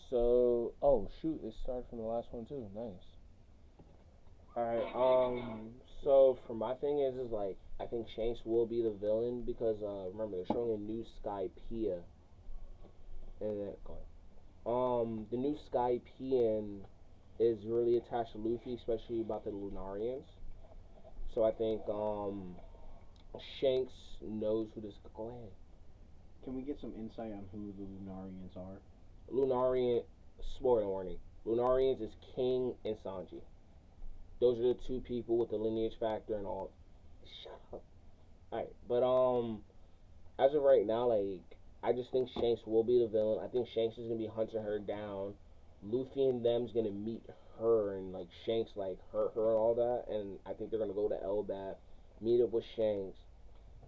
So, oh shoot, it started from the last one too. Nice. All right. So for my thing is like I think Shanks will be the villain because remember they're showing a new Skypea and the new Skypean is really attached to Luffy, especially about the Lunarians. So I think Shanks knows who this. Go ahead. Can we get some insight on who the Lunarians are? Lunarian. Spoiler warning. Lunarians is King and Sanji. Those are the two people with the lineage factor and all. Shut up. Alright, but as of right now, like I just think Shanks will be the villain. I think Shanks is gonna be hunting her down. Luffy and them's gonna meet her and like Shanks like hurt her and all that, and I think they're gonna go to Elbap, meet up with Shanks.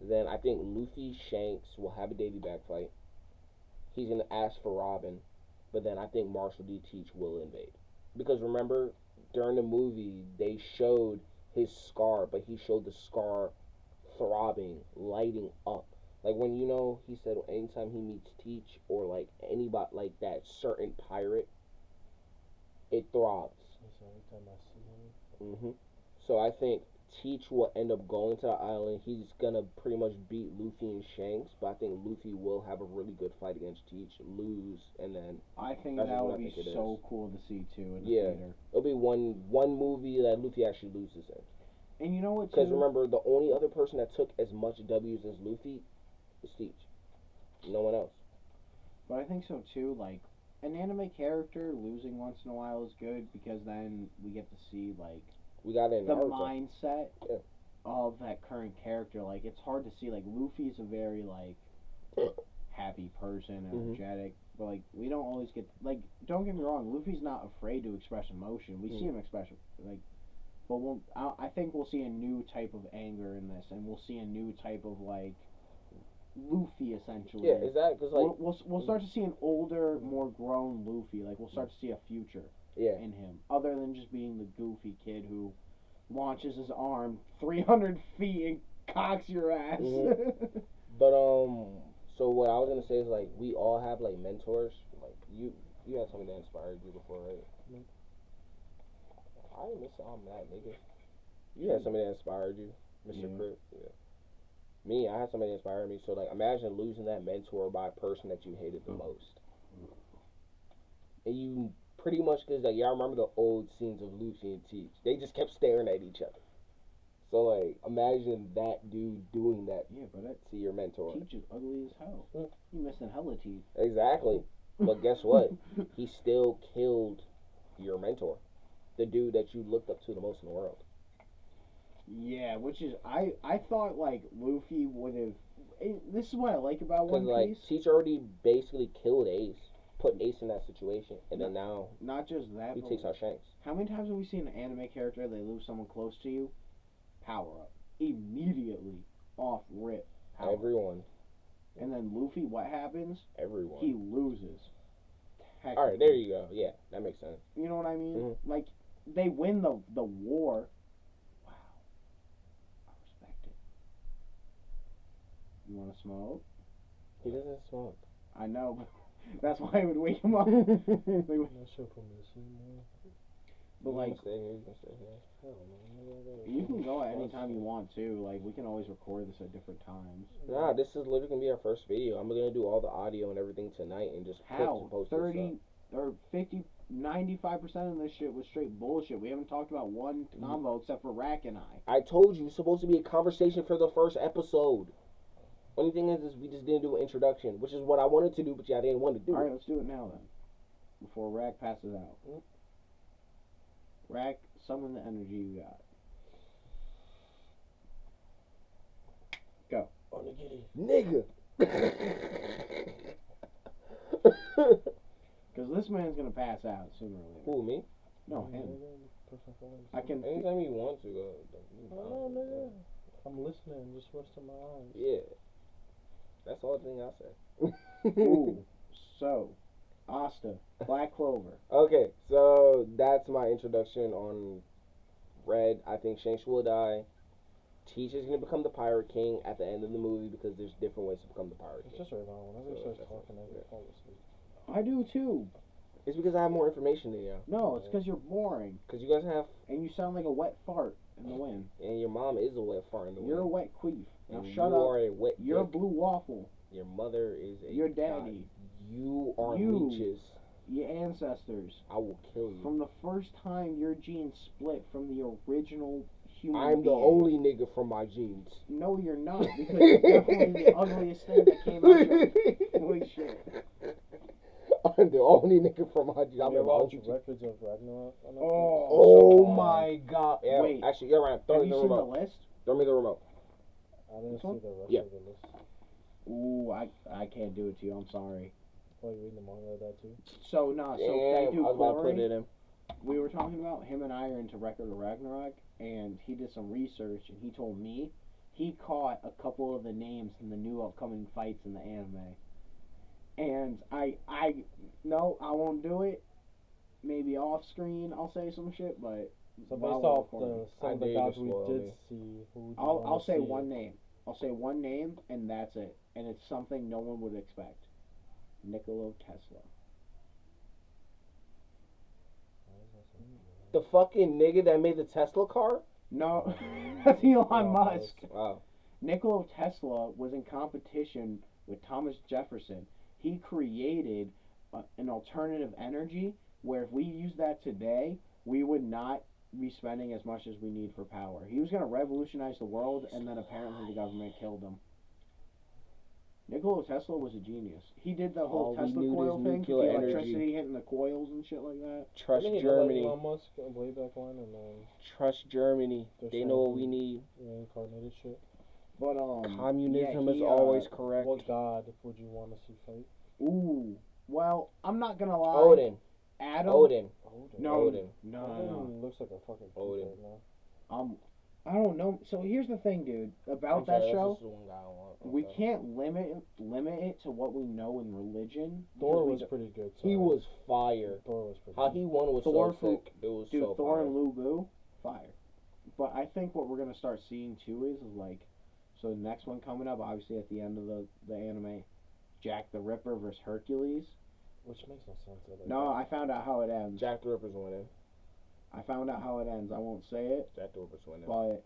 Then I think Luffy Shanks will have a daily back fight. He's gonna ask for Robin, but then I think Marshall D. Teach will invade because remember during the movie they showed his scar, but he showed the scar throbbing, lighting up. Like when he said anytime he meets Teach or like anybody like that certain pirate, it throbs. That's every time I see Hmm. So I think Teach will end up going to the island. He's gonna pretty much beat Luffy and Shanks, but I think Luffy will have a really good fight against Teach, lose, and then I think that's that just what would I be think it so is. cool to see too in the Yeah, theater. it'll be one movie that Luffy actually loses in. And you know what Because too? remember, the only other person that took as much W's as Luffy is Teach. No one else. But I think so too. Like an anime character losing once in a while is good because then we get to see like We got it in the Naruto. mindset Yeah. of that current character. Like it's hard to see. Like Luffy's a very like happy person, energetic. But like we don't always get like don't get me wrong, Luffy's not afraid to express emotion. We see him express like, but I think we'll see a new type of anger in this, and we'll see a new type of like Luffy essentially. Yeah, exactly. Cause like We'll start to see an older, more grown Luffy. Like we'll start to see a future yeah, in him, other than just being the goofy kid who launches his arm 300 feet and cocks your ass. but so what I was gonna say is like we all have like mentors. Like you had somebody that inspired you before, right? Nope. I didn't miss on that nigga. You had somebody that inspired you, Mr. Yeah. Crip. Yeah. Me, I had somebody that inspired me. So like, imagine losing that mentor by a person that you hated the most, and you pretty much because like y'all remember the old scenes of Luffy and Teach. They just kept staring at each other. So like, imagine that dude doing that Yeah, but that to your mentor. Teach is ugly as hell. He missing hella teeth. Exactly. But guess what? He still killed your mentor, the dude that you looked up to the most in the world. Yeah, which is I thought like Luffy would have. This is what I like about Because One like Piece. Teach already basically killed Ace, put Ace in that situation, and then now Not just that, he but takes out Shanks. how many times have we seen an anime character they lose someone close to you, power up immediately, off rip, power up. Everyone. And then Luffy, what happens? Everyone. He loses. All right, there you go. Yeah, that makes sense. You know what I mean? Mm-hmm. Like they win the war. Wow, I respect it. You want to smoke? He doesn't smoke. I know, but that's why I would wake him up. I'm not sure if I'm listening now. But You like, can stay here. You can stay here. I don't know. you can go at any time you want to. Like, we can always record this at different times. Nah, this is literally gonna be our first video. I'm gonna do all the audio and everything tonight and just How? post 30 or 50, 95% of this shit was straight bullshit. We haven't talked about one combo except for Rack and I. I told you it's supposed to be a conversation for the first episode. Only thing is we just didn't do an introduction, which is what I wanted to do, but yeah, I didn't want to do Alright, it. let's do it now then. Before Rack passes out. Rack, summon the energy you got. Go. On the giddy. Nigga! Because this man's gonna pass out sooner or later. Who, me? No, him. I can. Anytime you want to go. Oh, nigga. I'm listening, just resting my eyes. Yeah. That's all the thing I said. Ooh. So, Asta, Black Clover. Okay, so that's my introduction on Red. I think Shanks will die. Teach is going to become the Pirate King at the end of the movie because there's different ways to become the Pirate It's King. just right now. Whenever he So starts that's talking, I yeah. get fall asleep. I do too. It's because I have more information than you. No, it's because you're boring. Because you guys have, And you sound like a wet fart in the wind. and your mom is a wet fart in the You're a wind. wet queef. Now And shut you up. are a wet You're a dick. blue waffle. Your mother is a Your god. daddy. You are You. leeches. Your ancestors. I will kill you. From the first time your genes split from the original human I'm the being. only nigga from my genes. No, you're not, because you're definitely the ugliest thing that came out your... Holy shit. I'm the only nigga from my genes. I I'm never the watched OG. Records of Ragnarok. Oh so my god. Yeah, Wait. actually, you're right. Throw Have me you the seen the remote. list? Throw me the remote. I didn't This see one? the rest Yeah. of the list. Ooh, I can't do it to you. I'm sorry. Probably reading the manga of that too. So, nah, so Damn, that I dude was about to put Corey, it in. we were talking about, him and I are into Record of Ragnarok, and he did some research, and he told me he caught a couple of the names in the new upcoming fights in the anime. And no, I won't do it. Maybe off screen I'll say some shit, but So based while we're off recording. some I of the dare you to gods we spoil did me. see, who would you I'll wanna say see? one name. I'll say one name, and that's it. And it's something no one would expect. Nikola Tesla. The fucking nigga that made the Tesla car? No, that's Elon Elon Musk. Wow. Nikola Tesla was in competition with Thomas Jefferson. He created an alternative energy where if we use that today, we would not be spending as much as we need for power. He was going to revolutionize the world, and then apparently the government killed him. Nikola Tesla was a genius. He did the whole All we Tesla need coil is thing, nuclear the energy. electricity hitting the coils and shit like that. Trust Didn't he Germany. Elon Musk way back when, and then Trust Germany. They're They saying know what he- we need. reincarnated shit. But Communism yeah, is he, always correct. What god would you want to see fight? Ooh, well, I'm not gonna lie. Odin. Adam. Odin. Odin. No, Odin. no, Odin looks like a fucking poop Odin. right now. I don't know. So here's the thing, dude. About I'm that sorry, show, that's just the one guy I want. we Okay. can't limit it to what we know in religion. Thor because was we pretty good. He so- was fire. Thor was pretty How good. he won was Thor so for- sick. It was Dude, so Thor fire. and Lu Bu, fire. But I think what we're gonna start seeing too is like, so the next one coming up, obviously at the end of the anime, Jack the Ripper versus Hercules. Which makes no sense. No, I found out how it ends. Jack the Ripper's winning. I found out how it ends. I won't say it, Jack the Ripper's winning. but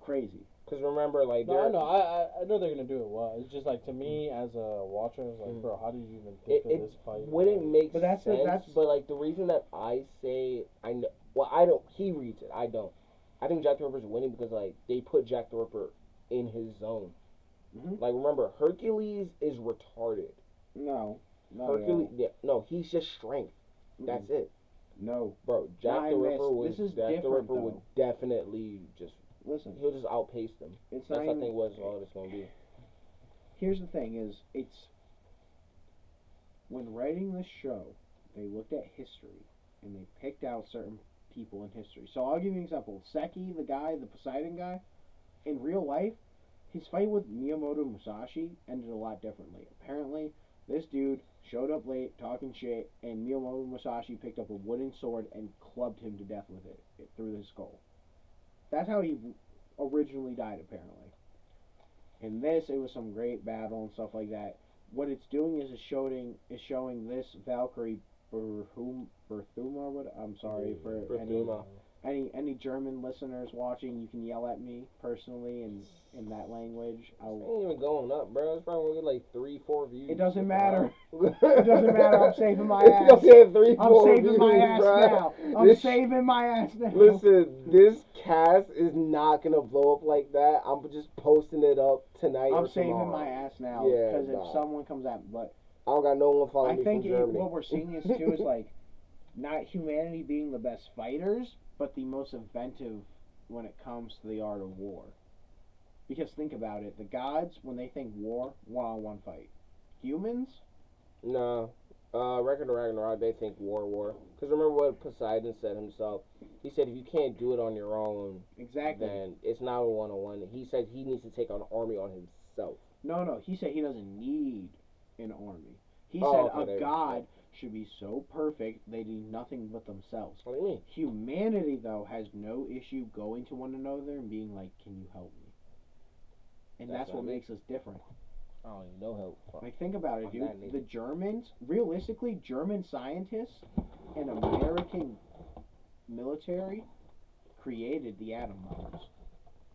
crazy. Because remember, like, No, I know. I know they're gonna do it well. It's just like to me as a watcher, it's like, bro, how do you even think of this fight? wouldn't make But that's sense. that's But like the reason that I say I know, well, I don't. He reads it. I don't. I think Jack the Ripper's winning because like they put Jack the Ripper in his zone. Mhm. Like remember, Hercules is retarded. no. Hercules, yeah, no, he's just strength. Mm-mm. That's it, No. bro. Jack Not the in this. Ripper was This is Jack the different, Ripper would definitely just Listen, he'll just outpace them. it's That's not I even, think what all it's gonna be. here's the thing is it's when writing this show, they looked at history and they picked out certain people in history. So I'll give you an example. Seki, the guy, the Poseidon guy, in real life, his fight with Miyamoto Musashi ended a lot differently. Apparently, this dude showed up late talking shit, and Miyamoto Musashi picked up a wooden sword and clubbed him to death with it through his skull. That's how he originally died, apparently. In this, it was some great battle and stuff like that. What it's doing is showing this Valkyrie Berthuma. What I'm sorry for Berthuma. any German listeners watching. You can yell at me personally in that language. It ain't even going up, bro. It's probably gonna get like 3-4 views. It doesn't matter. It doesn't matter. I'm saving my ass. It's gonna get 3-4 I'm saving views, my ass bro. now. I'm saving my ass now. Listen, this cast is not gonna blow up like that. I'm just posting it up tonight I'm or saving tomorrow. my ass now Yeah, because nah. if someone comes at, but I don't got no one following I me think from Germany. what we're seeing is too is like not humanity being the best fighters, but the most inventive when it comes to the art of war. Because think about it, the gods when they think war, one-on-one fight. Humans, No. Record of Ragnarok, they think war. Because remember what Poseidon said himself. He said if you can't do it on your own, exactly. then it's not a one-on-one. He said he needs to take on an army on himself. No, he said he doesn't need an army. He Oh, said okay, a god should be so perfect they do nothing but themselves. What do you mean? Humanity, though, has no issue going to one another and being like, can you help me? And that's what not me. makes us different. I don't even know how. Like, think about it, I'm dude. that nigga. The Germans, realistically, German scientists and American military created the atom bombs.